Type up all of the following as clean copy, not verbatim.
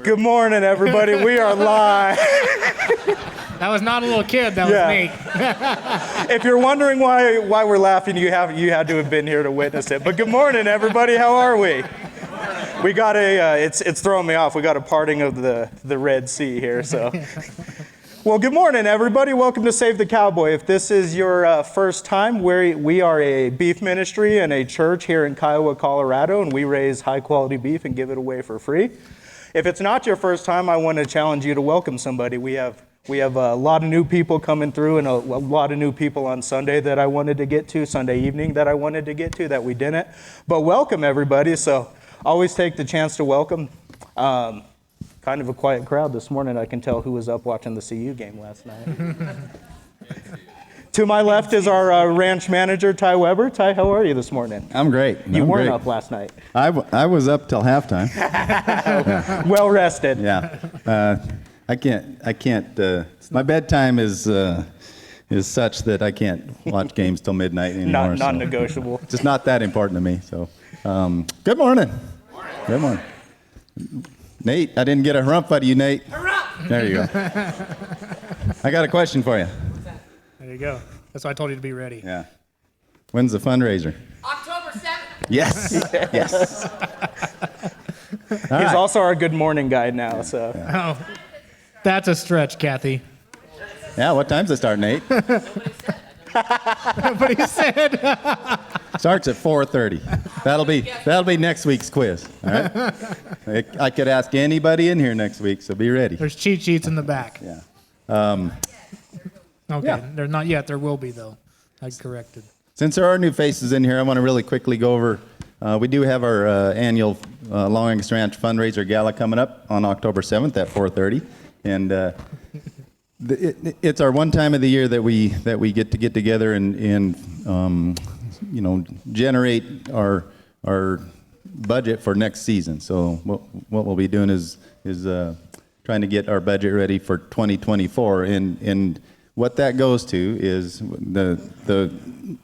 Good morning, everybody. We are live. That was not a little kid. That was me. If you're wondering why we're laughing, you had to have been here to witness it. But good morning, everybody. How are we? We got it's throwing me off. We got a parting of the Red Sea here. So, well, good morning, everybody. Welcome to Save the Cowboy. If this is your first time, we are a beef ministry and a church here in Kiowa, Colorado, and we raise high-quality beef and give it away for free. If it's not your first time, I want to challenge you to welcome somebody. We have a lot of new people coming through and a lot of new people on Sunday that I wanted to get to, Sunday evening that I wanted to get to that we didn't. But welcome, everybody. So always take the chance to welcome. Kind of a quiet crowd this morning. I can tell who was up watching the CU game last night. To my left is our ranch manager, Ty Weber. Ty, how are you this morning? I'm great. You weren't up last night. I was up till halftime. Well rested. Yeah. I can't. My bedtime is such that I can't watch games till midnight anymore. Non-negotiable. It's just not that important to me. So, good morning. Good morning. Nate, I didn't get a harumph out of you, Nate. Harumph! There you go. I got a question for you. There you go. That's why I told you to be ready. Yeah. When's the fundraiser? October 7th. Yes. Yes. He's also our good morning guy now. So. Oh, that's a stretch, Kathy. Yeah. What time's it start, Nate? But he said. Starts at 4:30. That'll be next week's quiz. All right. I could ask anybody in here next week, so be ready. There's cheat sheets in the back. Yeah. Okay. Yeah. There's not yet. There will be though. I corrected. Since there are new faces in here, I want to really quickly go over. We do have our annual Long Angus Ranch fundraiser gala coming up on October 7th at 4:30, and it's our one time of the year that we get together and generate our budget for next season. So what we'll be doing is trying to get our budget ready for 2024, and what that goes to is the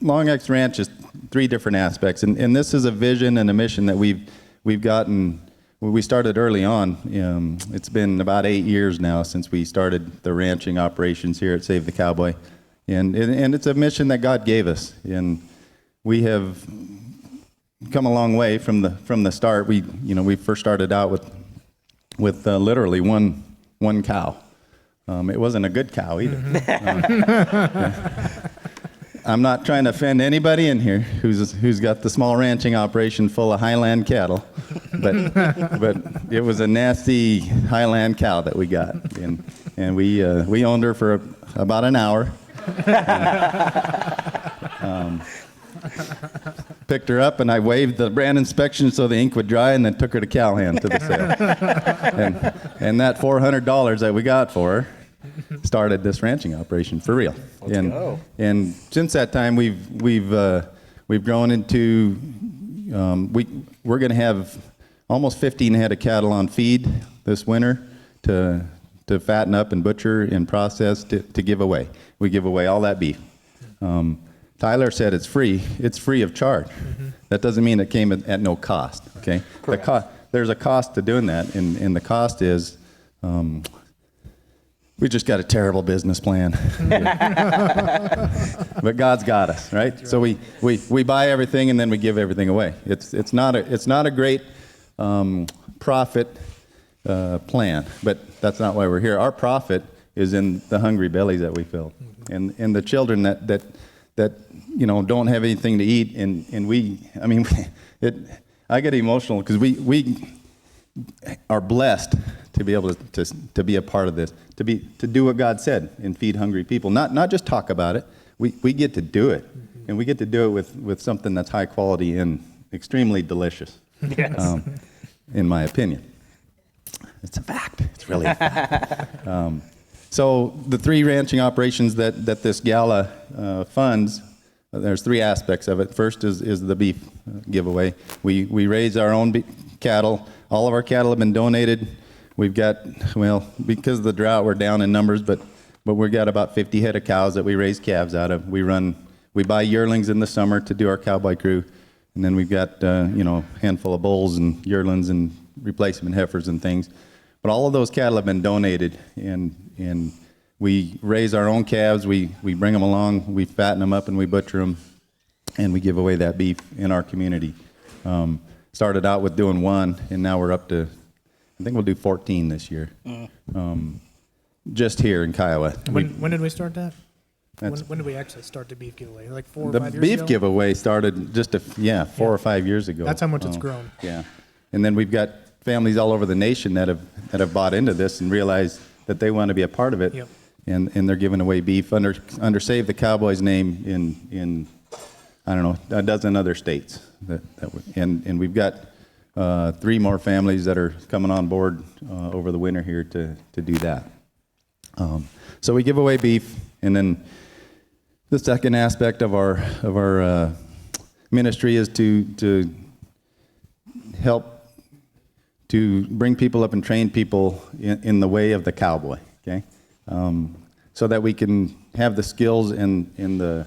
Long Angus Ranch is three different aspects, and this is a vision and a mission that we've gotten. We started early on. It's been about 8 years now since we started the ranching operations here at Save the Cowboy, and it's a mission that God gave us, and we have come a long way from the start. We first started out with literally one cow. It wasn't a good cow either. I'm not trying to offend anybody in here who's got the small ranching operation full of Highland cattle, but it was a nasty Highland cow that we got, and we owned her for about an hour. Picked her up and I waived the brand inspection so the ink would dry, and then took her to Calhan to the sale. And that $400 that we got for her started this ranching operation for real. Let's go. And since that time we've grown into we're going to have almost 15 head of cattle on feed this winter to fatten up and butcher and process to give away. We give away all that beef. Tyler said it's free. It's free of charge. Mm-hmm. That doesn't mean it came at no cost. Okay. There's a cost to doing that, and the cost is we just got a terrible business plan. But God's got us, right? So we buy everything and then we give everything away. It's not a great profit plan, but that's not why we're here. Our profit is in the hungry bellies that we fill, and the children that don't have anything to eat, I get emotional because we are blessed to be able to be a part of this, to do what God said and feed hungry people. Not just talk about it. We get to do it, and we get to do it with something that's high quality and extremely delicious. Yes. In my opinion, it's a fact. It's really a fact. So the three ranching operations that this gala funds, there's three aspects of it. First is the beef giveaway. We raise our own cattle. All of our cattle have been donated. We've got, because of the drought, we're down in numbers, but we've got about 50 head of cows that we raise calves out of. We buy yearlings in the summer to do our cowboy crew, and then we've got a handful of bulls and yearlings and replacement heifers and things. But all of those cattle have been donated, and we raise our own calves. We bring them along, we fatten them up, and we butcher them, and we give away that beef in our community. Started out with doing one, and now we're up to, I think we'll do 14 this year. Just here in Kiowa. When did we start that? That's- When did we actually start the beef giveaway? Like 4 or The 5 years beef ago? giveaway started just 4 or 5 years ago. That's how much it's grown. Yeah, and then we've got families all over the nation that have bought into this and realized that they want to be a part of it. Yep. And they're giving away beef under Save the Cowboys name in I don't know, a dozen other states. And we've got 3 more families that are coming on board over the winter here to do that. So we give away beef, and then the second aspect of our ministry is to help to bring people up and train people in the way of the cowboy. Okay, so that we can have the skills and the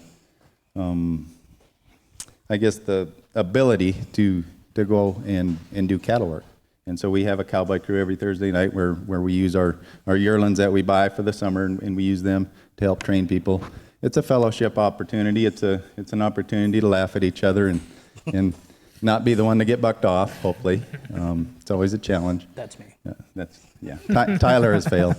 I guess the ability to go and do cattle work. And so we have a cowboy crew every Thursday night where we use our yearlings that we buy for the summer, and we use them to help train people. It's a fellowship opportunity. It's an opportunity to laugh at each other and not be the one to get bucked off, hopefully. It's always a challenge. That's me. Tyler has failed.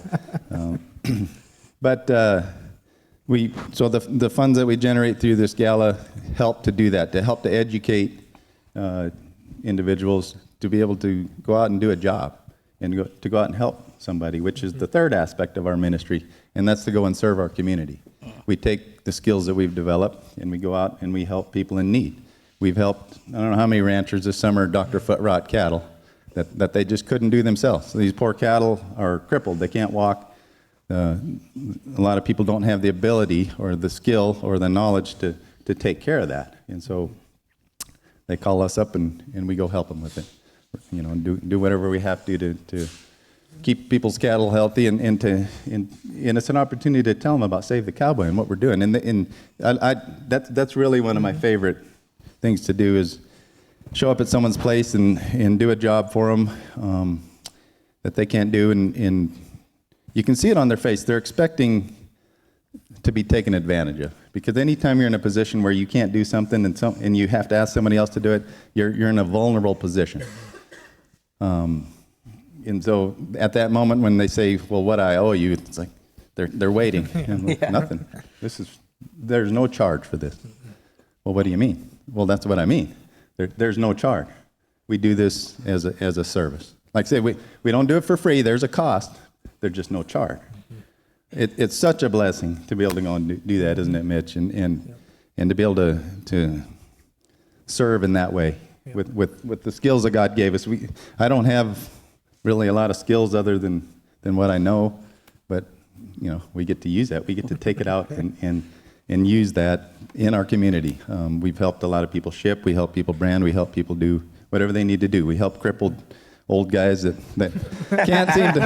But so the funds that we generate through this gala help to do that, to help to educate individuals to be able to go out and do a job and to go out and help somebody, which is the third aspect of our ministry, and that's to go and serve our community. We take the skills that we've developed and we go out and we help people in need. We've helped, I don't know how many ranchers this summer, Dr. Foot Rot cattle that they just couldn't do themselves. So these poor cattle are crippled. They can't walk. A lot of people don't have the ability or the skill or the knowledge to take care of that. And so they call us up and we go help them with it. You know, and do whatever we have to keep people's cattle healthy, and it's an opportunity to tell them about Save the Cowboy and what we're doing. And that's really one of my favorite things to do, is show up at someone's place and do a job for them that they can't do, and you can see it on their face. They're expecting to be taken advantage of, because anytime you're in a position where you can't do something and you have to ask somebody else to do it, you're in a vulnerable position. And so at that moment when they say, well, what I owe you, it's like they're waiting. Yeah. Nothing. There's no charge for this. Well, what do you mean? Well, that's what I mean. There's no charge. We do this as a service. Like I say, we don't do it for free. There's a cost. There's just no charge. It's such a blessing to be able to go and do that, isn't it, Mitch? And to be able to serve in that way with the skills that God gave us. I don't have really a lot of skills other than what I know, but you know, we get to use that. We get to take it out and use that in our community. We've helped a lot of people ship. We help people brand. We help people do whatever they need to do. We help crippled old guys that can't seem to.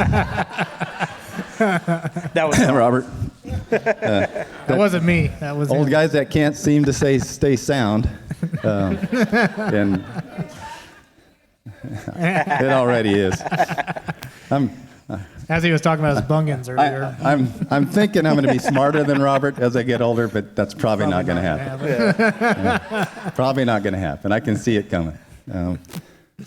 That was Robert. That wasn't me. That was Old him. guys that can't seem to stay sound. And it already is. As he was talking about his bunions earlier. I'm thinking I'm going to be smarter than Robert as I get older, but that's probably not going to happen. Yeah. Probably not going to happen. I can see it coming.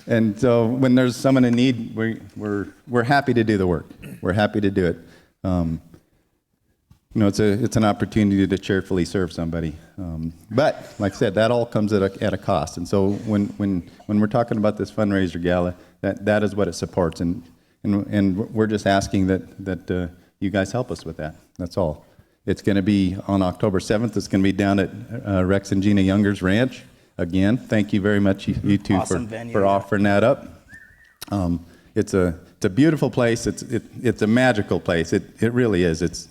And so when there's someone in need, we're happy to do the work. We're happy to do it. You know, it's an opportunity to cheerfully serve somebody. But like I said, that all comes at a cost. And so when we're talking about this fundraiser gala, that is what it supports. And we're just asking that you guys help us with that. That's all. It's going to be on October 7th. It's going to be down at Rex and Gina Younger's Ranch. Again, thank you very much, you two, Awesome venue, for yeah. offering that up. It's a beautiful place. It's a magical place. It really is.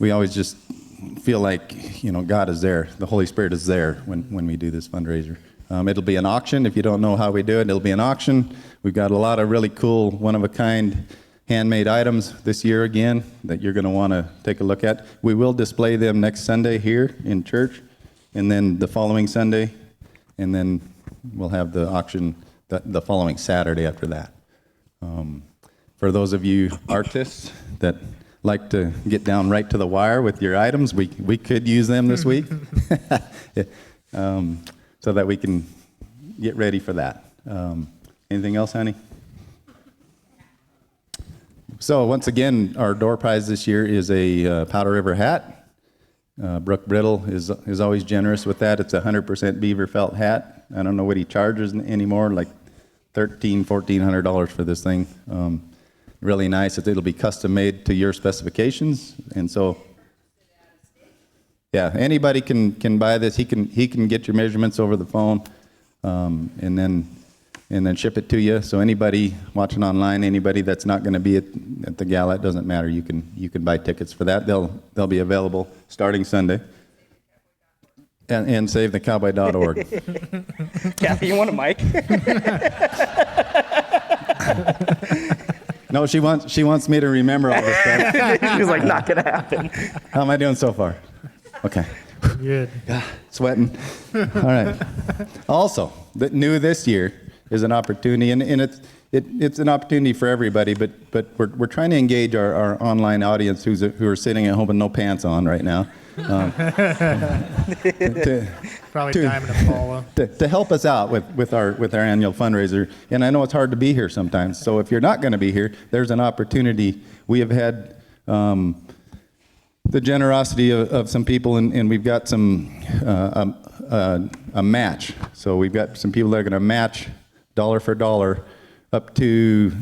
We always just feel like, you know, God is there. The Holy Spirit is there when we do this fundraiser. It'll be an auction. If you don't know how we do it, it'll be an auction. We've got a lot of really cool, one-of-a-kind handmade items this year again that you're going to want to take a look at. We will display them next Sunday here in church, and then the following Sunday, and then we'll have the auction the following Saturday after that. For those of you artists that like to get down right to the wire with your items, we could use them this week so that we can get ready for that. Anything else, honey? So once again, our door prize this year is a Powder River hat. Brooke Brittle is always generous with that. It's a 100% beaver felt hat. I don't know what he charges anymore, like $1,400 for this thing. Really nice. It'll be custom made to your specifications, and so yeah, anybody can buy this. He can get your measurements over the phone, and then ship it to you. So anybody watching online, anybody that's not going to be at the gala, it doesn't matter. You can buy tickets for that. They'll be available starting Sunday. And SaveTheCowboy.org. Kathy, you want a mic? No, she wants me to remember all this stuff. She's like, not gonna happen. How am I doing so far? Okay. Good. Sweating. All right. Also, new this year is an opportunity, and it's an opportunity for everybody. But we're trying to engage our online audience who are sitting at home with no pants on right now. Probably diamond and Paula. To help us out with our annual fundraiser. And I know it's hard to be here sometimes. So if you're not going to be here, there's an opportunity. We have had the generosity of some people, and we've got some a match. So we've got some people that are going to match dollar for dollar up to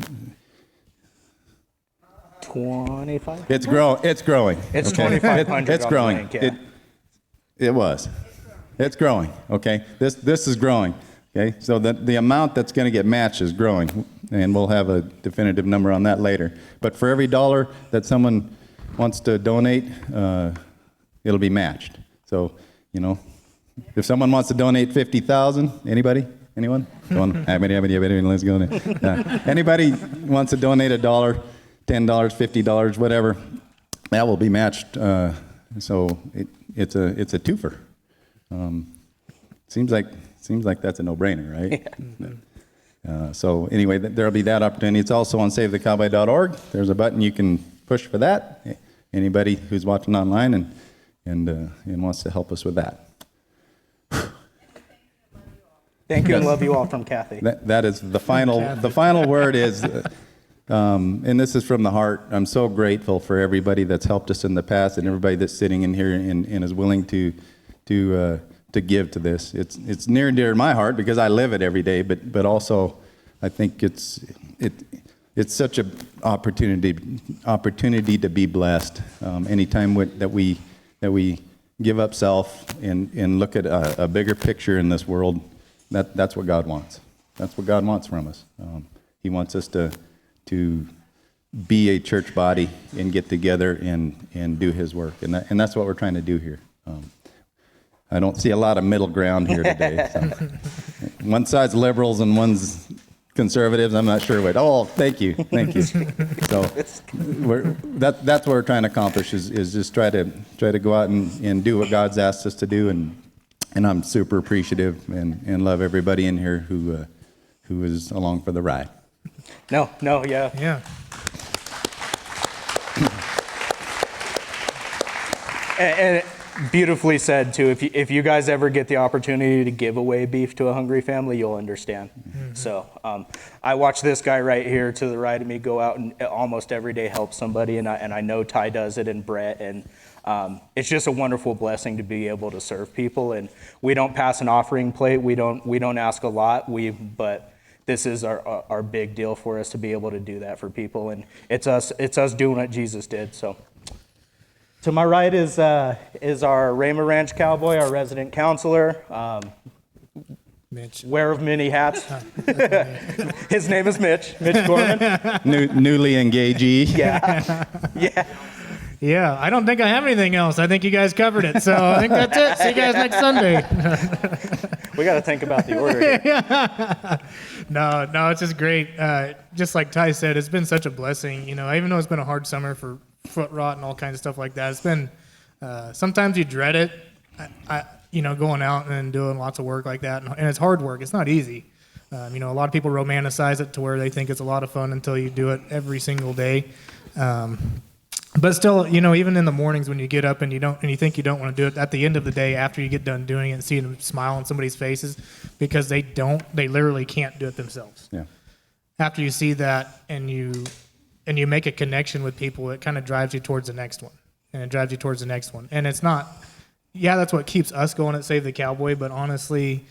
25. It's growing. It's growing. It's okay? 2,500. It's growing. Link, yeah. It was. It's growing. Okay. This is growing. Okay. So the amount that's going to get matched is growing, and we'll have a definitive number on that later. But for every dollar that someone wants to donate, it'll be matched. So if someone wants to donate 50,000, anyone? Go on. Let's go. Anybody wants to donate $1, $10, $50, whatever, that will be matched. So it's a twofer. Seems like that's a no-brainer, right? Yeah. So anyway, there'll be that opportunity. It's also on SaveTheCowboy.org. There's a button you can push for that. Anybody who's watching online and wants to help us with that. Thank you and love you all from Kathy. That is the final. The final word is. And this is from the heart. I'm so grateful for everybody that's helped us in the past and everybody that's sitting in here and is willing to give to this. It's near and dear to my heart because I live it every day. But also, I think it's such an opportunity to be blessed. Anytime that we give up self and look at a bigger picture in this world, that's what God wants. That's what God wants from us. He wants us to be a church body and get together and do His work, and that's what we're trying to do here. I don't see a lot of middle ground here today. So. One side's liberals and one's conservatives. I'm not sure what. Oh, thank you. So that's what we're trying to accomplish is just try to go out and do what God's asked us to do, and I'm super appreciative and love everybody in here who is along for the ride. No, yeah. Yeah. And beautifully said too. If you guys ever get the opportunity to give away beef to a hungry family, you'll understand. Mm-hmm. So I watch this guy right here to the right of me go out and almost every day help somebody, and I know Ty does it, and Brett, and it's just a wonderful blessing to be able to serve people. And we don't pass an offering plate. We don't ask a lot. But this is our big deal for us to be able to do that for people, and it's us doing what Jesus did. So. To my right is our Rama Ranch cowboy, our resident counselor, Mitch. wearer of many hats. His name is Mitch Gorman. Newly engagee. Yeah, I don't think I have anything else. I think you guys covered it. So I think that's it. See you guys next Sunday. We got to think about the order here. No, it's just great. Just like Ty said, it's been such a blessing. Even though it's been a hard summer for foot rot and all kinds of stuff like that, it's been, sometimes you dread it, going out and doing lots of work like that. And it's hard work. It's not easy. You know, a lot of people romanticize it to where they think it's a lot of fun until you do it every single day. But still, you know, even in the mornings when you get up and you think you don't want to do it, at the end of the day, after you get done doing it and seeing a smile on somebody's faces, because they literally can't do it themselves. Yeah. After you see that and you make a connection with people, it kind of drives you towards the next one, and it drives you towards the next one. And it's not, yeah, that's what keeps us going at Save the Cowboy, but honestly,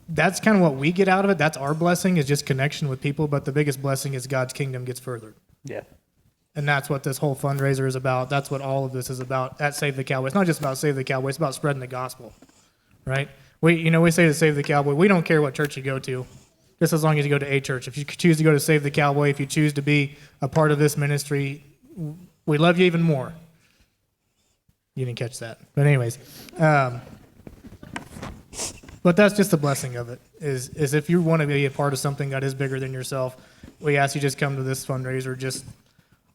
that's kind of what we get out of it. That's our blessing, is just connection with people, but the biggest blessing is God's kingdom gets furthered. Yeah. And that's what this whole fundraiser is about. That's what all of this is about at Save the Cowboy. It's not just about Save the Cowboy. It's about spreading the gospel, right? We say to Save the Cowboy, we don't care what church you go to, just as long as you go to a church. If you choose to go to Save the Cowboy, if you choose to be a part of this ministry, we love you even more. You didn't catch that. But anyways, but that's just the blessing of it, is if you want to be a part of something that is bigger than yourself, we ask you just come to this fundraiser just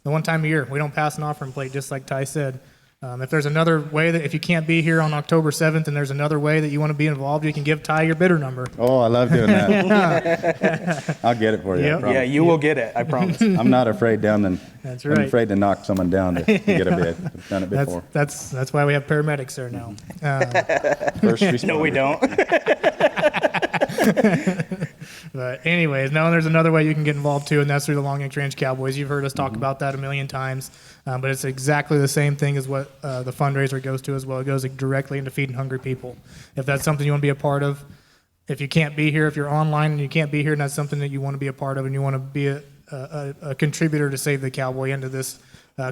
the one time a year. We don't pass an offering plate, just like Ty said. If there's another way that, if you can't be here on October 7th and there's another way that you want to be involved, you can give Ty your bidder number. Oh, I love doing that. I'll get it for you. I Yep. promise. Yeah, you will get it. I promise. I'm not afraid That's I'm right. afraid to knock someone down to get a bid. I've done it before. That's why we have paramedics there now. First responder. No, we don't. But anyways, now there's another way you can get involved too, and that's through the Long Range Ranch Cowboys. You've heard us talk about that a million times, but it's exactly the same thing as what the fundraiser goes to as well. It goes directly into feeding hungry people. If that's something you want to be a part of, if you can't be here, if you're online and you can't be here and that's something that you want to be a part of and you want to be a contributor to Save the Cowboy into this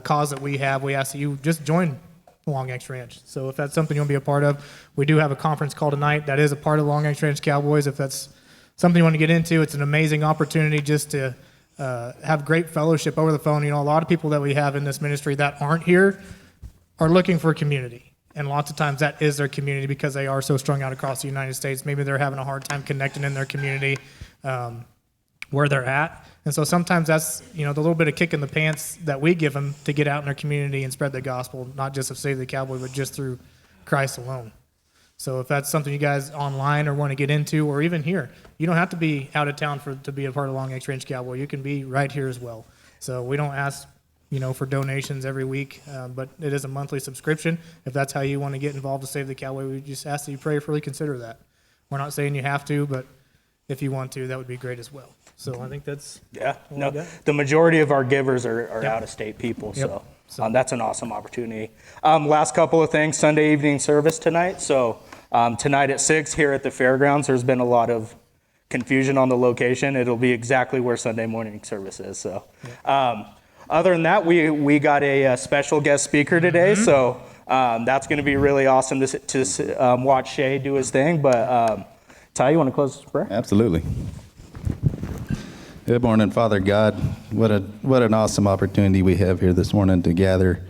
cause that we have, we ask that you just join Long Ranch Ranch. So if that's something you want to be a part of, we do have a conference call tonight that is a part of Long Ranch Ranch Cowboys. If that's something you want to get into, it's an amazing opportunity just to have great fellowship over the phone. You know, a lot of people that we have in this ministry that aren't here are looking for a community. And lots of times that is their community because they are so strung out across the United States. Maybe they're having a hard time connecting in their community where they're at. And so sometimes that's, you know, the little bit of kick in the pants that we give them to get out in their community and spread the gospel, not just of Save the Cowboy, but just through Christ alone. So if that's something you guys online or want to get into, or even here, you don't have to be out of town to be a part of Long Range Cowboy. You can be right here as well. So we don't ask, you know, for donations every week, but it is a monthly subscription. If that's how you want to get involved to Save the Cowboy, we just ask that you prayerfully consider that. We're not saying you have to, but if you want to, that would be great as well. So I think that's Yeah. all No, I got. the majority of our givers are Yep. out-of-state people, Yep. so that's an awesome opportunity. Last couple of things, Sunday evening service tonight. So tonight at 6 here at the fairgrounds, there's been a lot of confusion on the location. It'll be exactly where Sunday morning service is. So other than that, we got a special guest speaker today. So that's going to be really awesome to watch Shay do his thing. But Ty, you want to close this prayer? Absolutely. Good morning, Father God. What an awesome opportunity we have here this morning to gather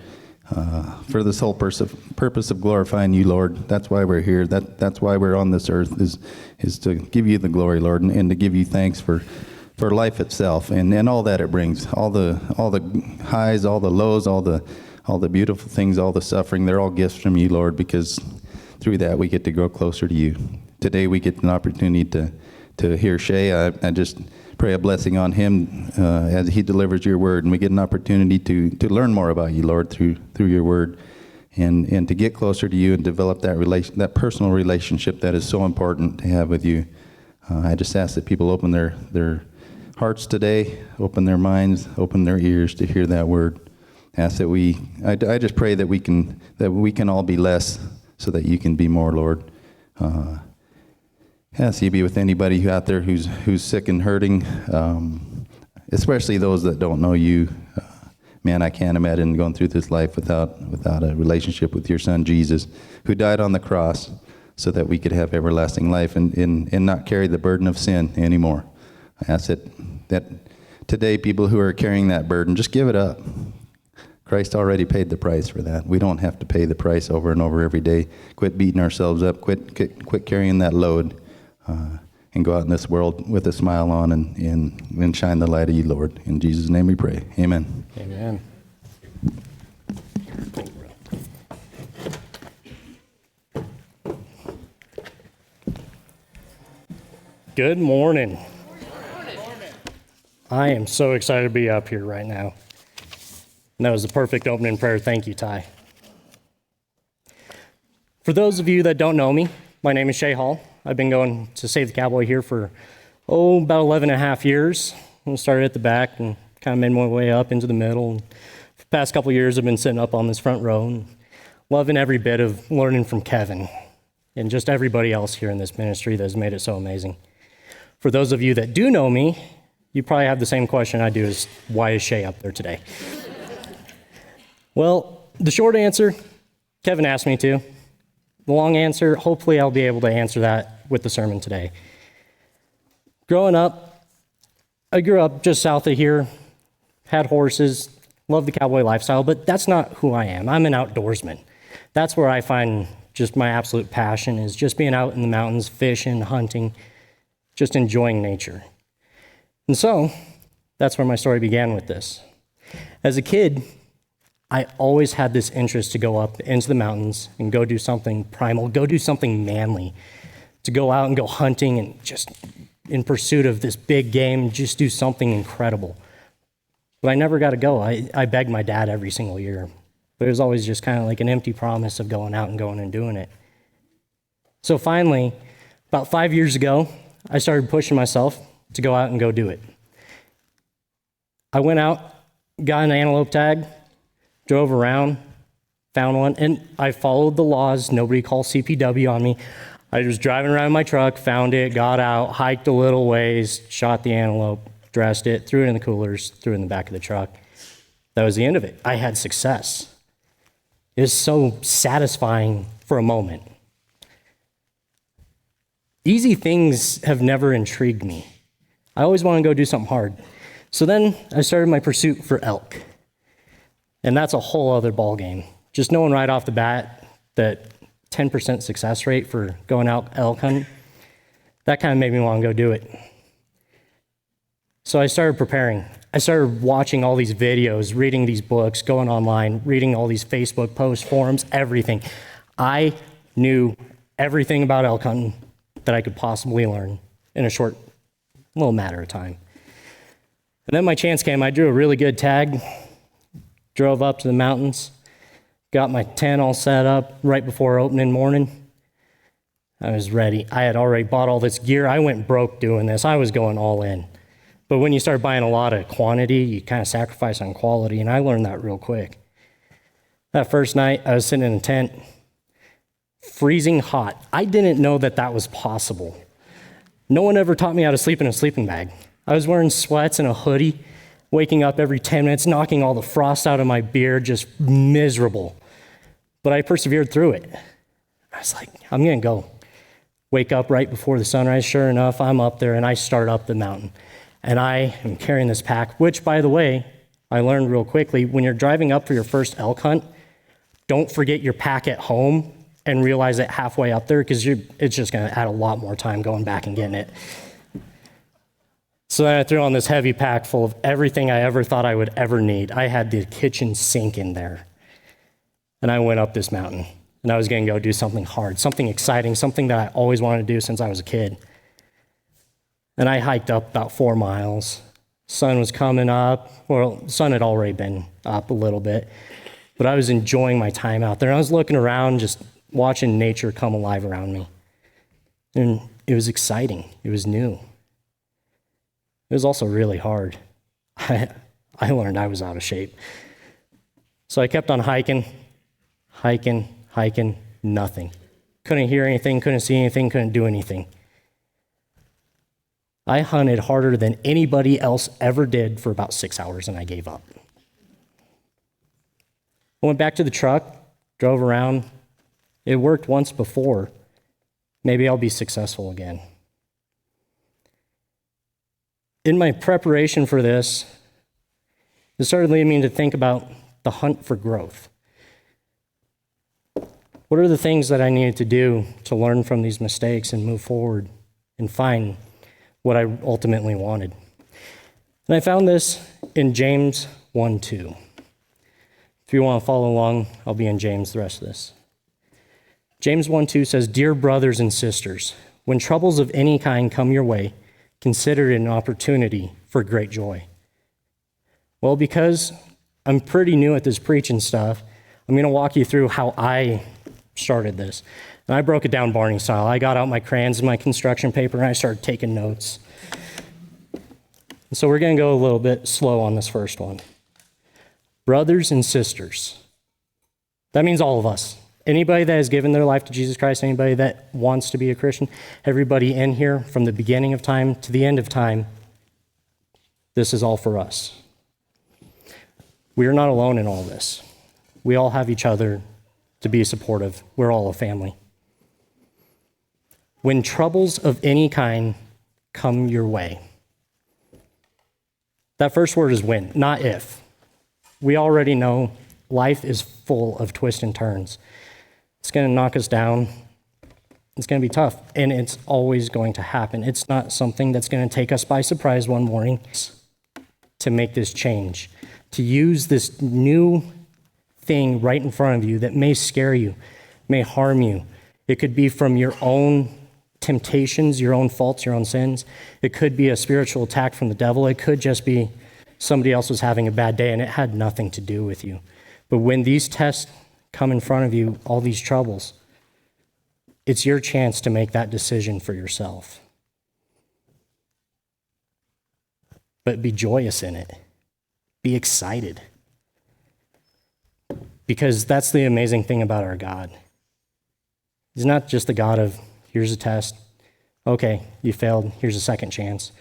for this whole purpose of glorifying you, Lord. That's why we're here. That's why we're on this earth is to give you the glory, Lord, and to give you thanks for life itself and all that it brings. All the highs, all the lows, all the beautiful things, all the suffering. They're all gifts from you, Lord, because through that we get to grow closer to you. Today we get an opportunity to hear Shay. I just pray a blessing on him as he delivers your word, and we get an opportunity to learn more about you, Lord, through your word, and to get closer to you and develop that personal relationship that is so important to have with you. I just ask that people open their hearts today, open their minds, open their ears to hear that word. Ask that I just pray that we can all be less so that you can be more, Lord. Ask you be with anybody out there who's sick and hurting, especially those that don't know you. Man, I can't imagine going through this life without a relationship with your son Jesus, who died on the cross so that we could have everlasting life and not carry the burden of sin anymore. I ask that today people who are carrying that burden, just give it up. Christ already paid the price for that. We don't have to pay the price over and over every day. Quit beating ourselves up. Quit carrying that load. And go out in this world with a smile on and shine the light of you, Lord. In Jesus' name we pray. Amen. Amen. Good morning. I am so excited to be up here right now. And that was the perfect opening prayer. Thank you, Ty. For those of you that don't know me, my name is Shay Hall. I've been going to Save the Cowboy here for, about 11 and a half years. I started at the back and kind of made my way up into the middle. And for the past couple of years, I've been sitting up on this front row and loving every bit of learning from Kevin and just everybody else here in this ministry that has made it so amazing. For those of you that do know me, you probably have the same question I do is, why is Shay up there today? Well, the short answer, Kevin asked me to. The long answer, hopefully I'll be able to answer that with the sermon today. Growing up, I grew up just south of here, had horses, loved the cowboy lifestyle, but that's not who I am. I'm an outdoorsman. That's where I find just my absolute passion is just being out in the mountains, fishing, hunting, just enjoying nature. And so, that's where my story began with this. As a kid, I always had this interest to go up into the mountains and go do something primal, go do something manly, to go out and go hunting and just in pursuit of this big game, just do something incredible. But I never got to go. I begged my dad every single year. But it was always just kind of like an empty promise of going out and going and doing it. So finally, about 5 years ago, I started pushing myself to go out and go do it. I went out, got an antelope tag, drove around, found one, and I followed the laws. Nobody called CPW on me. I was driving around in my truck, found it, got out, hiked a little ways, shot the antelope, dressed it, threw it in the coolers, threw it in the back of the truck. That was the end of it. I had success. It was so satisfying for a moment. Easy things have never intrigued me. I always want to go do something hard. So then I started my pursuit for elk. And that's a whole other ballgame. Just knowing right off the bat that 10% success rate for going out elk hunting, that kind of made me want to go do it. So I started preparing. I started watching all these videos, reading these books, going online, reading all these Facebook posts, forums, everything. I knew everything about elk hunting that I could possibly learn in a short little matter of time. And then my chance came. I drew a really good tag, drove up to the mountains, got my tent all set up right before opening morning. I was ready. I had already bought all this gear. I went broke doing this. I was going all in. But when you start buying a lot of quantity, you kind of sacrifice on quality, and I learned that real quick. That first night, I was sitting in a tent, freezing hot. I didn't know that that was possible. No one ever taught me how to sleep in a sleeping bag. I was wearing sweats and a hoodie, waking up every 10 minutes, knocking all the frost out of my beard, just miserable. But I persevered through it. I was like, I'm going to go. Wake up right before the sunrise. Sure enough, I'm up there, and I start up the mountain. And I am carrying this pack, which, by the way, I learned real quickly, when you're driving up for your first elk hunt, don't forget your pack at home and realize it halfway up there, because it's just going to add a lot more time going back and getting it. So then I threw on this heavy pack full of everything I ever thought I would ever need. I had the kitchen sink in there. And I went up this mountain, and I was going to go do something hard, something exciting, something that I always wanted to do since I was a kid. And I hiked up about 4 miles. Sun was coming up. Well, the sun had already been up a little bit, but I was enjoying my time out there. And I was looking around, just watching nature come alive around me. And it was exciting. It was new. It was also really hard. I learned I was out of shape. So I kept on hiking, nothing. Couldn't hear anything, couldn't see anything, couldn't do anything. I hunted harder than anybody else ever did for about 6 hours, and I gave up. I went back to the truck, drove around. It worked once before. Maybe I'll be successful again. In my preparation for this, it started leading me to think about the hunt for growth. What are the things that I needed to do to learn from these mistakes and move forward and find what I ultimately wanted? And I found this in James 1:2. If you want to follow along, I'll be in James the rest of this. James 1:2 says, "Dear brothers and sisters, when troubles of any kind come your way, consider it an opportunity for great joy. Well, because I'm pretty new at this preaching stuff, I'm going to walk you through how I started this. And I broke it down Barney style. I got out my crayons and my construction paper, and I started taking notes. And so we're going to go a little bit slow on this first one. Brothers and sisters. That means all of us. Anybody that has given their life to Jesus Christ, anybody that wants to be a Christian, everybody in here from the beginning of time to the end of time, this is all for us. We are not alone in all this. We all have each other to be supportive. We're all a family. When troubles of any kind come your way. That first word is when, not if. We already know life is full of twists and turns. It's going to knock us down. It's going to be tough, and it's always going to happen. It's not something that's going to take us by surprise one morning to make this change, to use this new thing right in front of you that may scare you, may harm you. It could be from your own temptations, your own faults, your own sins. It could be a spiritual attack from the devil. It could just be somebody else was having a bad day and it had nothing to do with you. But when these tests come in front of you, all these troubles, it's your chance to make that decision for yourself. But be joyous in it. Be excited. Because that's the amazing thing about our God. He's not just the God of, here's a test. Okay, you failed. Here's a second chance.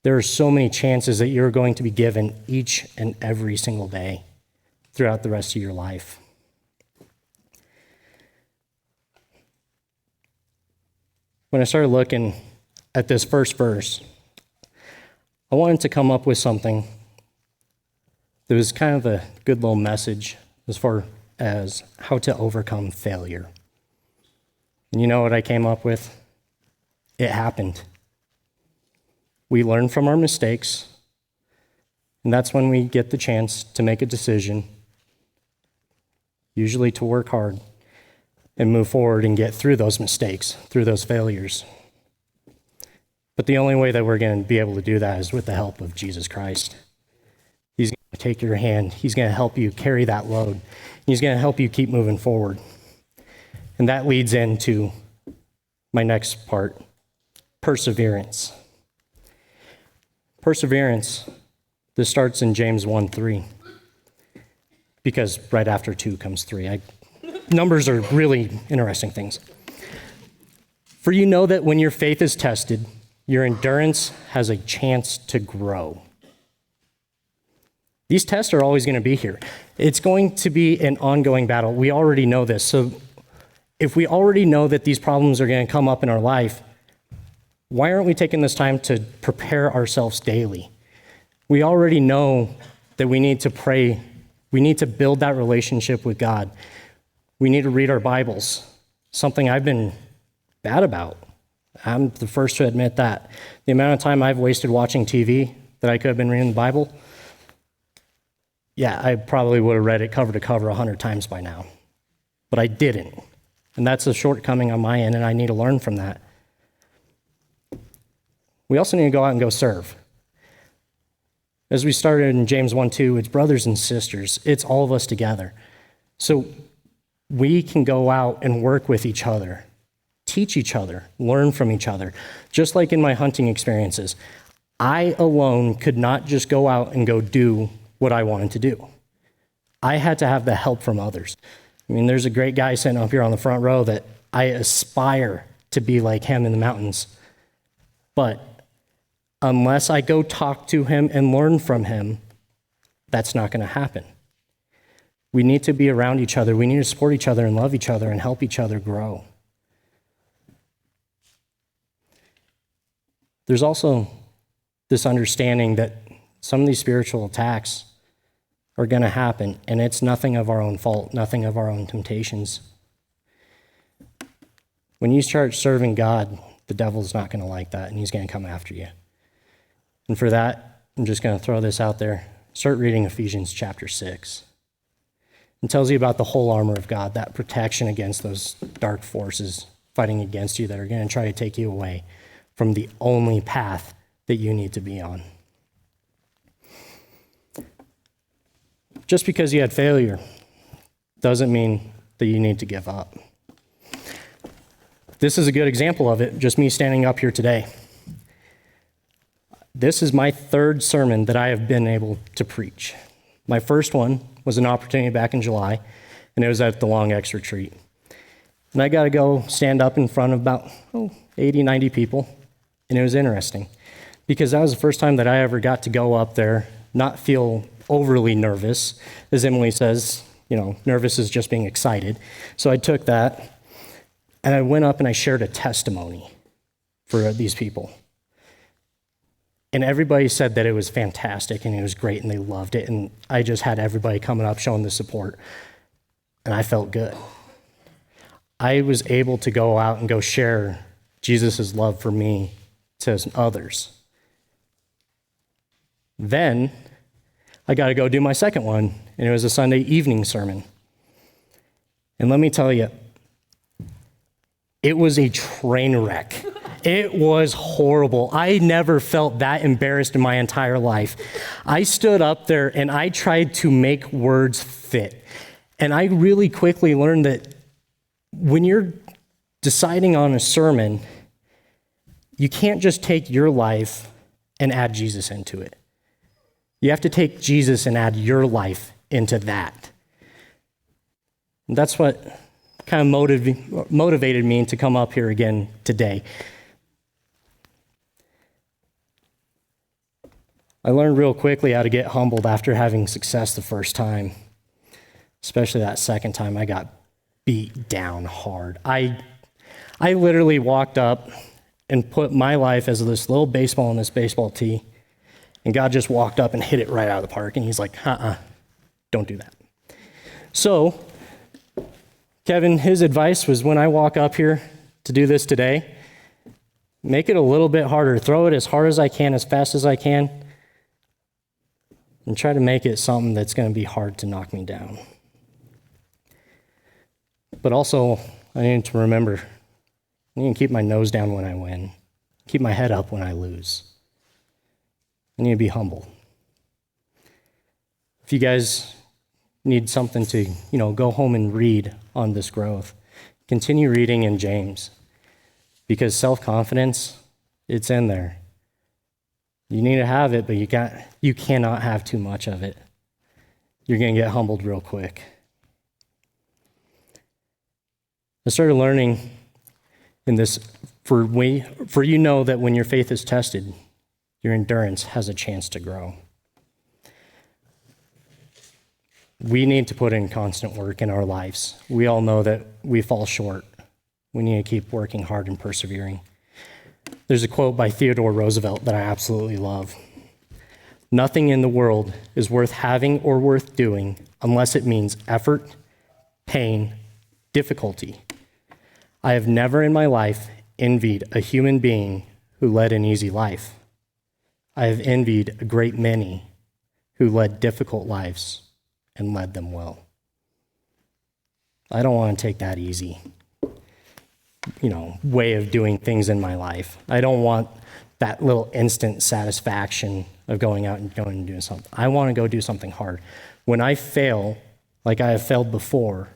There are so many chances that you're going to be given each and every single day throughout the rest of your life. When I started looking at this first verse, I wanted to come up with something that was kind of a good little message as far as how to overcome failure. And you know what I came up with? It happened. We learn from our mistakes, and that's when we get the chance to make a decision, usually to work hard and move forward and get through those mistakes, through those failures. But the only way that we're going to be able to do that is with the help of Jesus Christ. He's going to take your hand. He's going to help you carry that load. He's going to help you keep moving forward. And that leads into my next part, perseverance. Perseverance, this starts in James 1:3, because right after 2 comes 3. Numbers are really interesting things. For you know that when your faith is tested, your endurance has a chance to grow. These tests are always going to be here. It's going to be an ongoing battle. We already know this. So if we already know that these problems are going to come up in our life, why aren't we taking this time to prepare ourselves daily? We already know that we need to pray. We need to build that relationship with God. We need to read our Bibles, something I've been bad about. I'm the first to admit that. The amount of time I've wasted watching TV that I could have been reading the Bible, yeah, I probably would have read it cover to cover 100 times by now. But I didn't. And that's a shortcoming on my end, and I need to learn from that. We also need to go out and go serve. As we started in James 1:2, it's brothers and sisters. It's all of us together. So we can go out and work with each other, teach each other, learn from each other. Just like in my hunting experiences, I alone could not just go out and go do what I wanted to do. I had to have the help from others. I mean, there's a great guy sitting up here on the front row that I aspire to be like him in the mountains. But unless I go talk to him and learn from him, that's not going to happen. We need to be around each other. We need to support each other and love each other and help each other grow. There's also this understanding that some of these spiritual attacks are going to happen, and it's nothing of our own fault, nothing of our own temptations. When you start serving God, the devil's not going to like that, and he's going to come after you. And for that, I'm just going to throw this out there. Start reading Ephesians chapter 6. It tells you about the whole armor of God, that protection against those dark forces fighting against you that are going to try to take you away from the only path that you need to be on. Just because you had failure doesn't mean that you need to give up. This is a good example of it, just me standing up here today. This is my third sermon that I have been able to preach. My first one was an opportunity back in July, and it was at the Long X retreat. And I got to go stand up in front of about 80, 90 people, and it was interesting because that was the first time that I ever got to go up there, not feel overly nervous. As Emily says, nervous is just being excited. So I took that, and I went up and I shared a testimony for these people. And everybody said that it was fantastic and it was great and they loved it. And I just had everybody coming up showing the support. And I felt good. I was able to go out and go share Jesus' love for me to others. Then I got to go do my second one, and it was a Sunday evening sermon. And let me tell you, it was a train wreck. It was horrible. I never felt that embarrassed in my entire life. I stood up there and I tried to make words fit. And I really quickly learned that when you're deciding on a sermon, you can't just take your life and add Jesus into it. You have to take Jesus and add your life into that. And that's what kind of motivated me to come up here again today. I learned real quickly how to get humbled after having success the first time. Especially that second time, I got beat down hard. I literally walked up and put my life as this little baseball in this baseball tee, and God just walked up and hit it right out of the park, and he's like, don't do that. So, Kevin, his advice was when I walk up here to do this today, make it a little bit harder. Throw it as hard as I can, as fast as I can, and try to make it something that's going to be hard to knock me down. But also, I need to remember, I need to keep my nose down when I win, keep my head up when I lose. I need to be humble. If you guys need something to, go home and read on this growth, continue reading in James, because self-confidence, it's in there. You need to have it, but you cannot have too much of it. You're going to get humbled real quick. I started learning in this, for you know that when your faith is tested, your endurance has a chance to grow. We need to put in constant work in our lives. We all know that we fall short. We need to keep working hard and persevering. There's a quote by Theodore Roosevelt that I absolutely love. Nothing in the world is worth having or worth doing unless it means effort, pain, difficulty. I have never in my life envied a human being who led an easy life. I have envied a great many who led difficult lives and led them well. I don't want to take that easy, way of doing things in my life. I don't want that little instant satisfaction of going out and going and doing something. I want to go do something hard. When I fail, like I have failed before,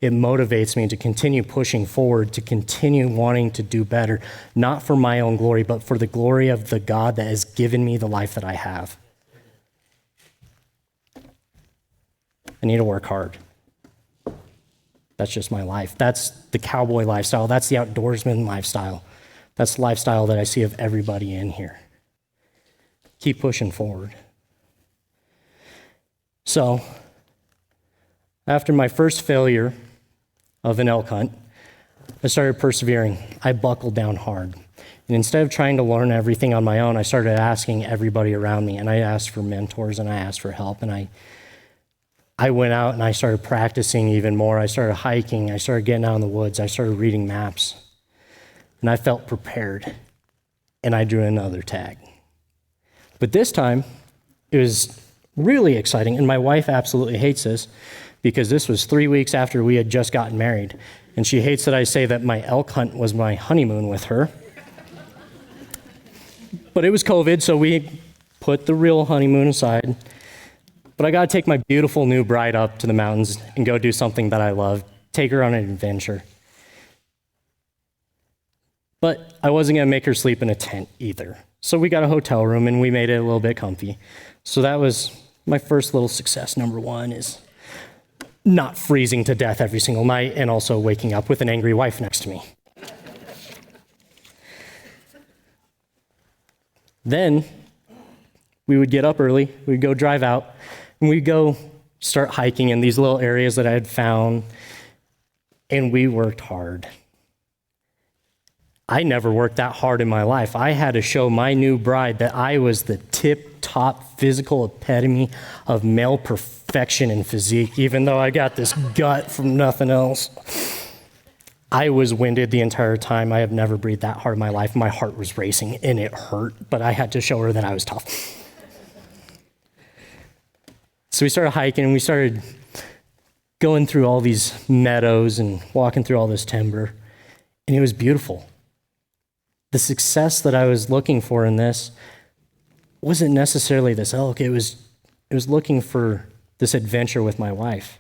it motivates me to continue pushing forward, to continue wanting to do better, not for my own glory, but for the glory of the God that has given me the life that I have. I need to work hard. That's just my life. That's the cowboy lifestyle. That's the outdoorsman lifestyle. That's the lifestyle that I see of everybody in here. Keep pushing forward. So, after my first failure of an elk hunt, I started persevering. I buckled down hard. And instead of trying to learn everything on my own, I started asking everybody around me. And I asked for mentors and I asked for help. And I went out and I started practicing even more. I started hiking. I started getting out in the woods. I started reading maps. And I felt prepared. And I drew another tag. But this time, it was really exciting. And my wife absolutely hates this because this was 3 weeks after we had just gotten married. And she hates that I say that my elk hunt was my honeymoon with her. But it was COVID, so we put the real honeymoon aside. But I got to take my beautiful new bride up to the mountains and go do something that I love, take her on an adventure. But I wasn't going to make her sleep in a tent either. So we got a hotel room and we made it a little bit comfy. So that was my first little success. Number one is not freezing to death every single night and also waking up with an angry wife next to me. Then we would get up early, we'd go drive out, and we'd go start hiking in these little areas that I had found, and we worked hard. I never worked that hard in my life. I had to show my new bride that I was the tip-top physical epitome of male perfection and physique, even though I got this gut from nothing else. I was winded the entire time. I have never breathed that hard in my life. My heart was racing, and it hurt, but I had to show her that I was tough. So we started hiking, and we started going through all these meadows and walking through all this timber, and it was beautiful. The success that I was looking for in this wasn't necessarily this elk. It was looking for this adventure with my wife.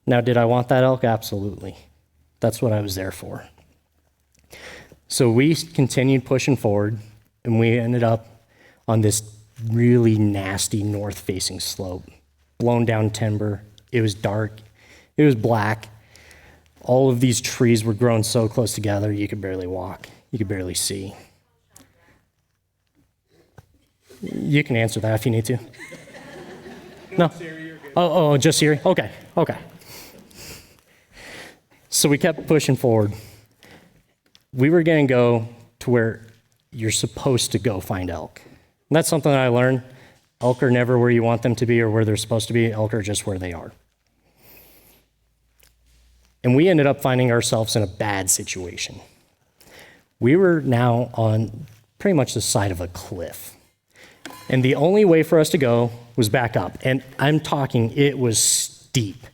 Now, did I want that elk? Absolutely. That's what I was there for. So we continued pushing forward, and we ended up on this really nasty north-facing slope, blown down timber. It was dark. It was black. All of these trees were grown so close together, you could barely walk. You could barely see. You can answer that if you need to. No? Oh, just Siri? Okay. So we kept pushing forward. We were going to go to where you're supposed to go find elk. And that's something that I learned. Elk are never where you want them to be or where they're supposed to be. Elk are just where they are. And we ended up finding ourselves in a bad situation. We were now on pretty much the side of a cliff. And the only way for us to go was back up. And I'm talking, it was steep.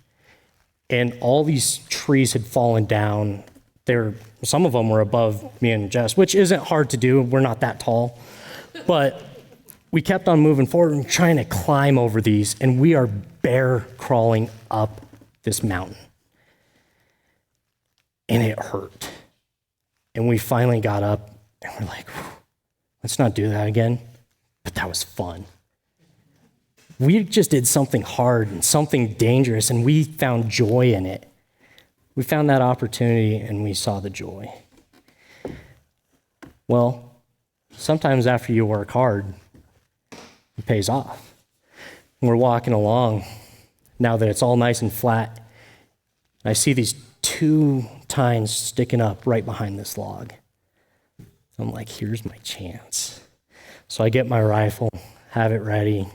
And all these trees had fallen down. Some of them were above me and Jess, which isn't hard to do. We're not that tall. But we kept on moving forward and trying to climb over these. And we are bear crawling up this mountain. And it hurt. And we finally got up and we're like, let's not do that again. But that was fun. We just did something hard and something dangerous, and we found joy in it. We found that opportunity and we saw the joy. Well, sometimes after you work hard, it pays off. And we're walking along now that it's all nice and flat. And I see these 2 tines sticking up right behind this log. I'm like, here's my chance. So I get my rifle, have it ready,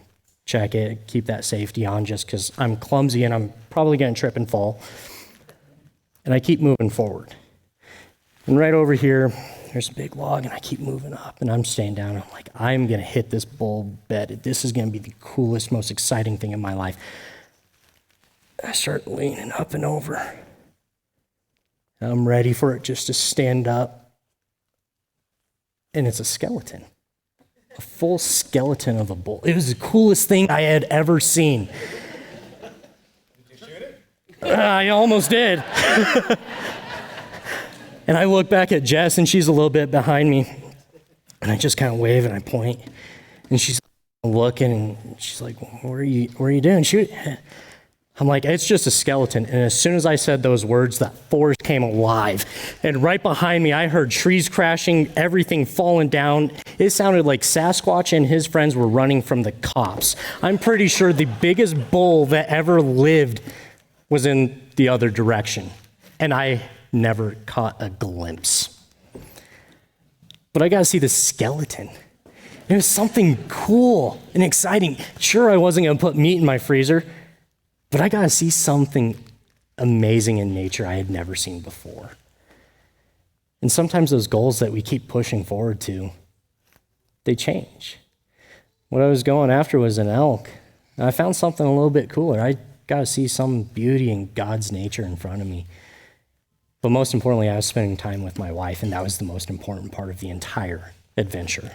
check it, keep that safety on just because I'm clumsy and I'm probably going to trip and fall. And I keep moving forward. And right over here, there's a big log, and I keep moving up, and I'm staying down. I'm like, I'm going to hit this bull bed. This is going to be the coolest, most exciting thing in my life. I start leaning up and over. I'm ready for it just to stand up. And it's a skeleton. A full skeleton of a bull. It was the coolest thing I had ever seen. Did you shoot it? I almost did. And I look back at Jess, and she's a little bit behind me. And I just kind of wave and I point. And she's looking, and she's like, what are you doing? I'm like, it's just a skeleton. And as soon as I said those words, that forest came alive. And right behind me, I heard trees crashing, everything falling down. It sounded like Sasquatch and his friends were running from the cops. I'm pretty sure the biggest bull that ever lived was in the other direction. And I never caught a glimpse. But I got to see the skeleton. It was something cool and exciting. Sure, I wasn't going to put meat in my freezer, but I got to see something amazing in nature I had never seen before. And sometimes those goals that we keep pushing forward to, they change. What I was going after was an elk. And I found something a little bit cooler. I got to see some beauty in God's nature in front of me. But most importantly, I was spending time with my wife, and that was the most important part of the entire adventure.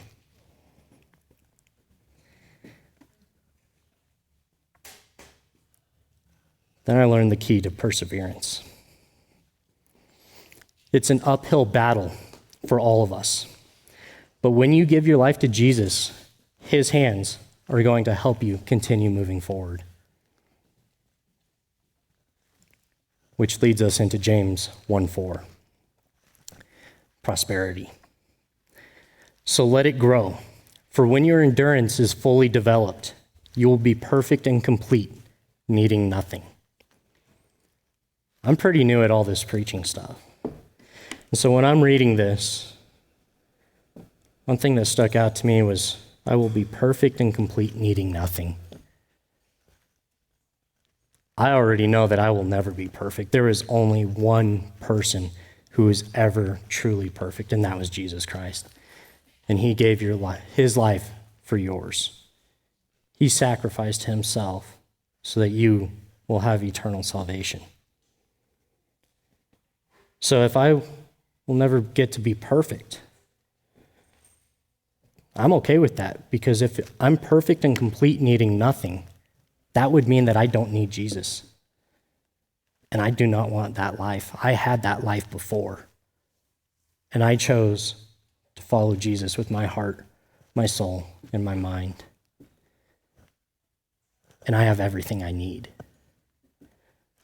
Then I learned the key to perseverance. It's an uphill battle for all of us. But when you give your life to Jesus, his hands are going to help you continue moving forward. Which leads us into James 1:4. Prosperity. So let it grow, for when your endurance is fully developed, you will be perfect and complete, needing nothing. I'm pretty new at all this preaching stuff. And so when I'm reading this, one thing that stuck out to me was, I will be perfect and complete, needing nothing. I already know that I will never be perfect. There is only one person who is ever truly perfect, and that was Jesus Christ. And he gave his life for yours. He sacrificed himself so that you will have eternal salvation. So if I will never get to be perfect, I'm okay with that, because if I'm perfect and complete, needing nothing, that would mean that I don't need Jesus. And I do not want that life. I had that life before. And I chose to follow Jesus with my heart, my soul, and my mind. And I have everything I need.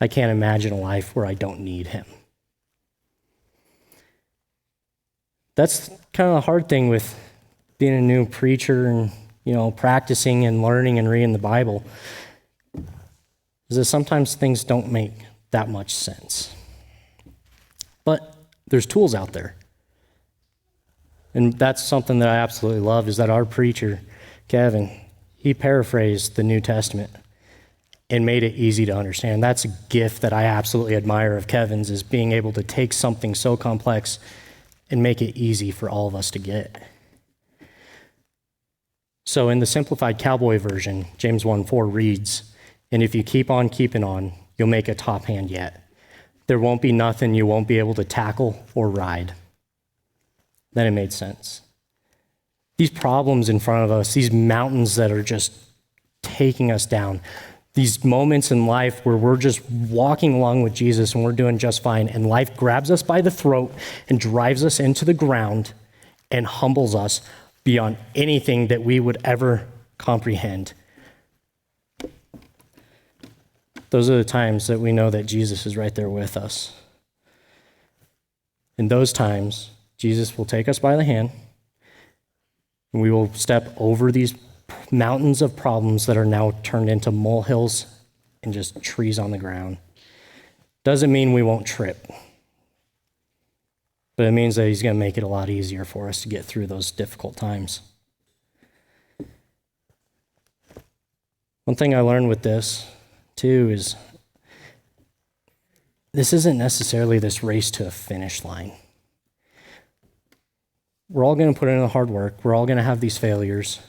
I can't imagine a life where I don't need him. That's kind of the hard thing with being a new preacher and, practicing and learning and reading the Bible, is that sometimes things don't make that much sense. But there's tools out there. And that's something that I absolutely love, is that our preacher, Kevin, he paraphrased the New Testament and made it easy to understand. That's a gift that I absolutely admire of Kevin's, is being able to take something so complex and make it easy for all of us to get. So in the Simplified Cowboy version, James 1:4 reads, "And if you keep on keeping on, you'll make a top hand yet. There won't be nothing you won't be able to tackle or ride." Then it made sense. These problems in front of us, these mountains that are just taking us down, these moments in life where we're just walking along with Jesus and we're doing just fine, and life grabs us by the throat and drives us into the ground and humbles us beyond anything that we would ever comprehend. Those are the times that we know that Jesus is right there with us. In those times, Jesus will take us by the hand, and we will step over these mountains of problems that are now turned into molehills and just trees on the ground. Doesn't mean we won't trip, but it means that he's going to make it a lot easier for us to get through those difficult times. One thing I learned with this, too, is this isn't necessarily this race to a finish line. We're all going to put in the hard work. We're all going to have these failures.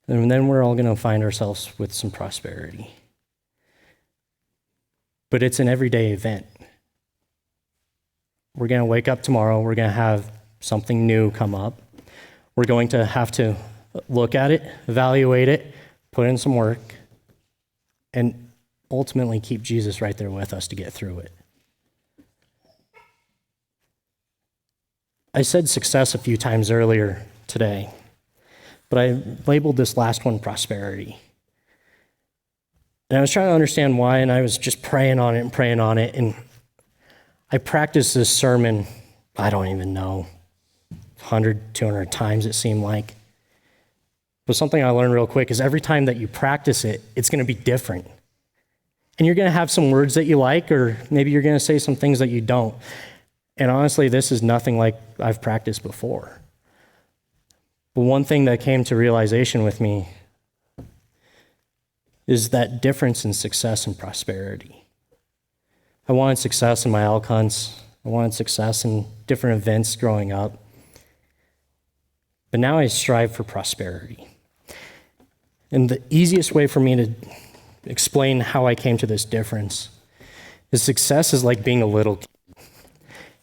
And then we're all going to find ourselves with some prosperity. But it's an everyday event. We're going to wake up tomorrow. We're going to have something new come up. We're going to have to look at it, evaluate it, put in some work, and ultimately keep Jesus right there with us to get through it. I said success a few times earlier today, but I labeled this last one prosperity. And I was trying to understand why, and I was just praying on it, and I practiced this sermon, I don't even know, 100, 200 times it seemed like. But something I learned real quick is every time that you practice it, it's going to be different. And you're going to have some words that you like, or maybe you're going to say some things that you don't. And honestly, this is nothing like I've practiced before. But one thing that came to realization with me is that difference in success and prosperity. I wanted success in my elk hunts. I wanted success in different events growing up. But now I strive for prosperity. And the easiest way for me to explain how I came to this difference. Is success is like being a little kid.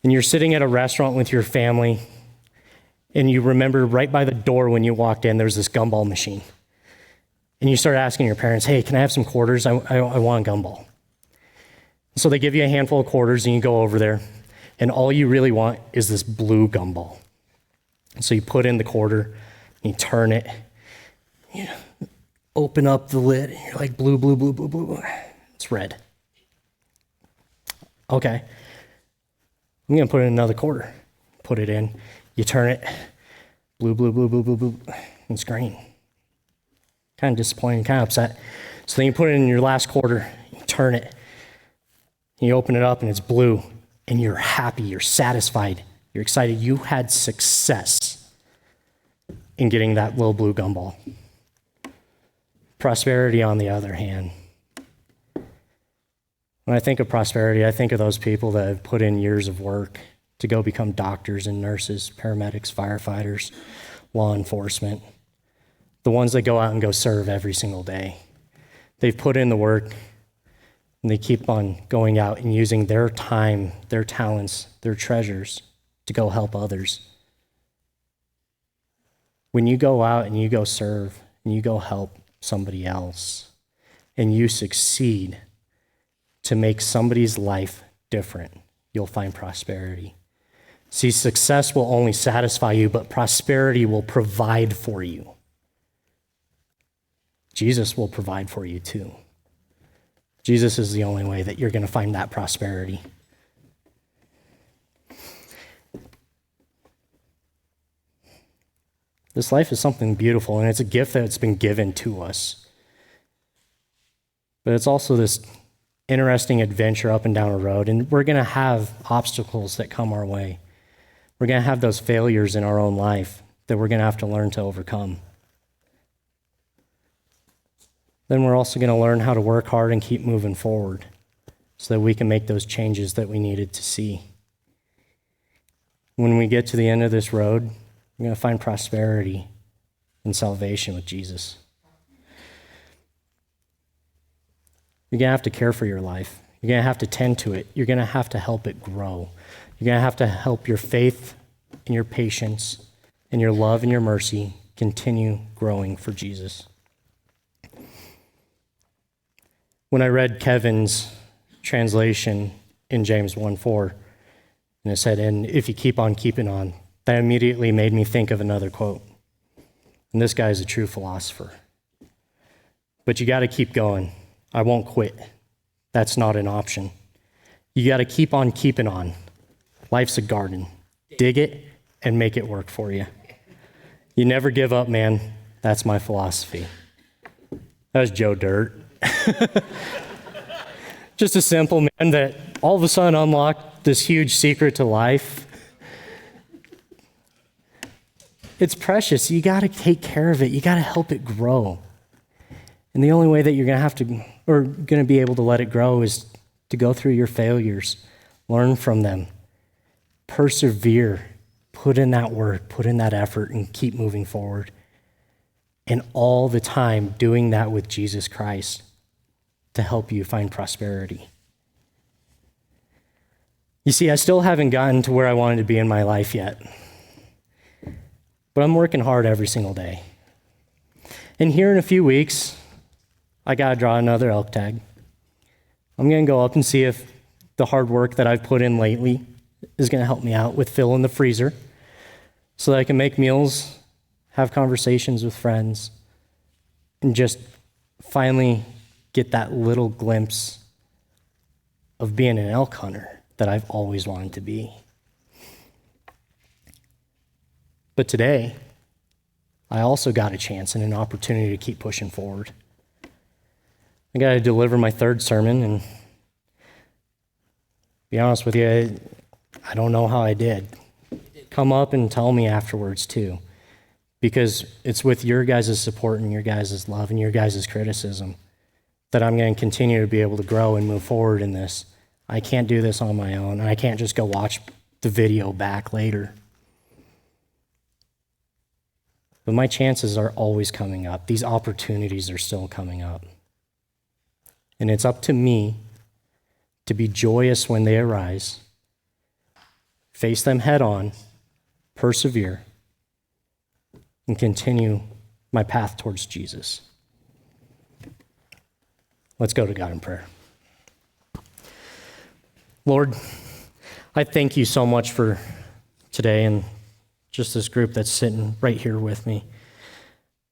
And you're sitting at a restaurant with your family, and you remember right by the door when you walked in, there's this gumball machine. And you start asking your parents, hey, can I have some quarters? I want a gumball. So they give you a handful of quarters, and you go over there, and all you really want is this blue gumball. So you put in the quarter, and you turn it, you open up the lid, and you're like, blue, blue, blue, blue, blue. It's red. Okay. I'm going to put in another quarter. Put it in. You turn it. Blue, blue, blue, blue, blue, blue. It's green. Kind of disappointing, kind of upset. So then you put it in your last quarter. You turn it. You open it up and it's blue. And you're happy. You're satisfied. You're excited. You had success in getting that little blue gumball. Prosperity, on the other hand. When I think of prosperity, I think of those people that have put in years of work to go become doctors and nurses, paramedics, firefighters, law enforcement, the ones that go out and go serve every single day. They've put in the work, and they keep on going out and using their time, their talents, their treasures to go help others. When you go out and you go serve and you go help somebody else and you succeed to make somebody's life different, you'll find prosperity. See, success will only satisfy you, but prosperity will provide for you. Jesus will provide for you too. Jesus is the only way that you're going to find that prosperity. This life is something beautiful, and it's a gift that's been given to us. But it's also this interesting adventure up and down a road, and we're going to have obstacles that come our way. We're going to have those failures in our own life that we're going to have to learn to overcome. Then we're also going to learn how to work hard and keep moving forward so that we can make those changes that we needed to see. When we get to the end of this road, we're going to find prosperity and salvation with Jesus. You're going to have to care for your life. You're going to have to tend to it. You're going to have to help it grow. You're going to have to help your faith and your patience and your love and your mercy continue growing for Jesus. When I read Kevin's translation in James 1:4, and it said, and if you keep on keeping on, that immediately made me think of another quote. And this guy is a true philosopher. But you got to keep going. I won't quit. That's not an option. You got to keep on keeping on. Life's a garden. Dig it and make it work for you. You never give up, man. That's my philosophy. That was Joe Dirt. Just a simple man that all of a sudden unlocked this huge secret to life. It's precious. You got to take care of it. You got to help it grow. And the only way that you're going to be able to let it grow is to go through your failures, learn from them, persevere, put in that work, put in that effort, and keep moving forward. And all the time doing that with Jesus Christ to help you find prosperity. You see, I still haven't gotten to where I wanted to be in my life yet. But I'm working hard every single day. And here in a few weeks, I got to draw another elk tag. I'm going to go up and see if the hard work that I've put in lately is going to help me out with filling the freezer so that I can make meals, have conversations with friends, and just finally get that little glimpse of being an elk hunter that I've always wanted to be. But today, I also got a chance and an opportunity to keep pushing forward. I got to deliver my third sermon, and be honest with you, I don't know how I did. Come up and tell me afterwards too, because it's with your guys' support and your guys' love and your guys' criticism that I'm going to continue to be able to grow and move forward in this. I can't do this on my own, and I can't just go watch the video back later. But my chances are always coming up. These opportunities are still coming up. And it's up to me to be joyous when they arise, face them head on, persevere, and continue my path towards Jesus. Let's go to God in prayer. Lord, I thank you so much for today and just this group that's sitting right here with me.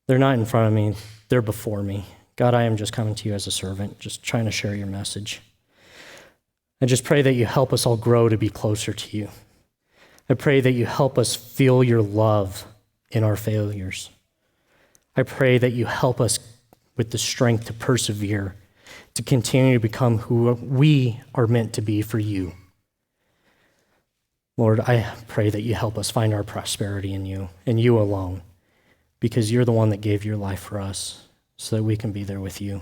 They're not in front of me, they're before me. God, I am just coming to you as a servant, just trying to share your message. I just pray that you help us all grow to be closer to you. I pray that you help us feel your love in our failures. I pray that you help us with the strength to persevere, to continue to become who we are meant to be for you. Lord, I pray that you help us find our prosperity in you and you alone, because you're the one that gave your life for us so that we can be there with you.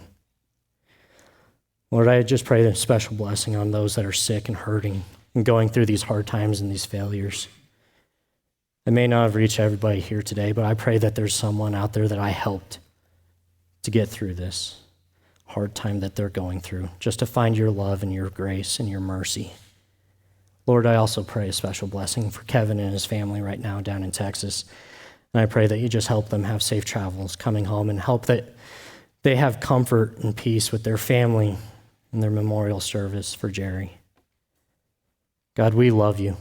Lord, I just pray a special blessing on those that are sick and hurting and going through these hard times and these failures. I may not have reached everybody here today, but I pray that there's someone out there that I helped to get through this hard time that they're going through, just to find your love and your grace and your mercy. Lord, I also pray a special blessing for Kevin and his family right now down in Texas. And I pray that you just help them have safe travels coming home and help that they have comfort and peace with their family and their memorial service for Jerry. God, we love you.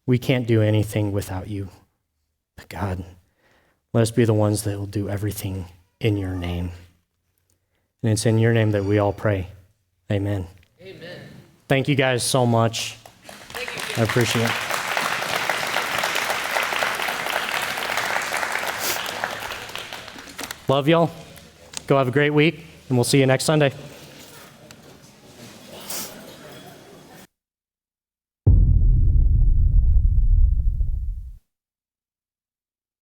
We can't do anything without you. But God, let us be the ones that will do everything in your name. And it's in your name that we all pray. Amen. Amen. Thank you guys so much. I appreciate it. Love y'all. Go have a great week, and we'll see you next Sunday.